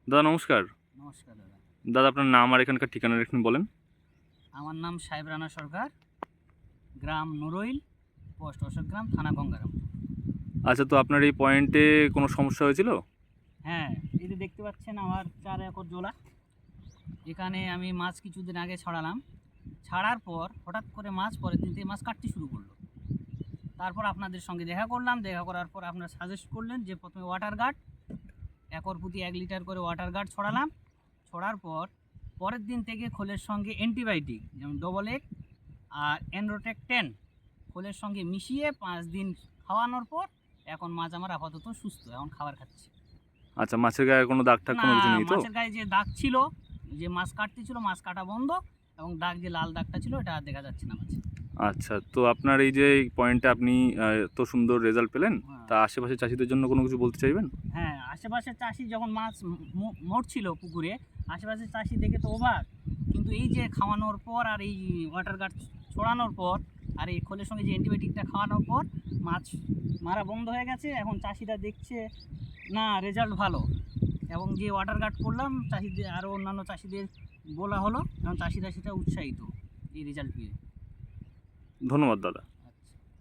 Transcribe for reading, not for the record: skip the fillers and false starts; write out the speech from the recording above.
দাদা নমস্কার। নমস্কার দাদা। দাদা আপনার নাম আর এখানকার ঠিকানাটা একটু বলেন। আমার নাম সাহেব রানা সরকার, গ্রাম নুরইল, পোস্ট অশোকগ্রাম, থানা গঙ্গারাম। আচ্ছা, তো আপনার এই পয়েন্টে কোনো সমস্যা হয়েছিল? হ্যাঁ, এই যে দেখতে পাচ্ছেন আমার 4 একর জোলা। এখানে আমি মাছ কিছুদিন আগে ছাড়ালাম। ছাড়ার পর হঠাৎ করে মাছ পরের দিন থেকে মাছ কাটতে শুরু করলো। তারপর আপনাদের সঙ্গে দেখা করলাম। দেখা করার পর আপনারা সাজেস্ট করলেন যে প্রথমে ওয়াটার গার্ড, একর প্রতি 1 লিটার করে ওয়াটার গার্ড ছড়ালাম। ছড়ার পর পরের দিন থেকে খোলের সঙ্গে অ্যান্টিবায়োটিক যেমন ডবল এক আর এনরোটেক 10 খোলের সঙ্গে মিশিয়ে 5 দিন খাওয়ানোর পর এখন মাছ আমার আপাতত সুস্থ, এখন খাবার খাচ্ছে। আচ্ছা, মাছের গায়ে কোনো দাগ টাগ না, কোনো কিছু নেই তো? মাছের গায়ে যে দাগ ছিল, যে মাছ কাটতে ছিল মাছ কাটা বন্ধ, এবং দাগ যে লাল দাগটা ছিল এটা আর দেখা যাচ্ছে না মাছে। আচ্ছা, তো আপনার এই যে এই পয়েন্টে আপনি এত সুন্দর রেজাল্ট পেলেন, হ্যাঁ, তা আশেপাশের চাষিদের জন্য কোনো কিছু বলতে চাইবেন? হ্যাঁ, আশেপাশের চাষি যখন মাছ মরছিল পুকুরে, আশেপাশের চাষি দেখে তো অবাক। কিন্তু এই যে খাওয়ানোর পর আর এই ওয়াটার গার্ড ছড়ানোর পর আর এই খোলের সঙ্গে যে অ্যান্টিবায়োটিকটা খাওয়ানোর পর মাছ মারা বন্ধ হয়ে গেছে। এখন চাষিরা দেখছে না রেজাল্ট ভালো, এবং যে ওয়াটার গার্ড করলাম চাষিদের আরও অন্যান্য চাষিদের বলা হলো, এবং চাষিরা সেটা উৎসাহিত এই রেজাল্ট পেয়ে। ধন্যবাদ দাদা।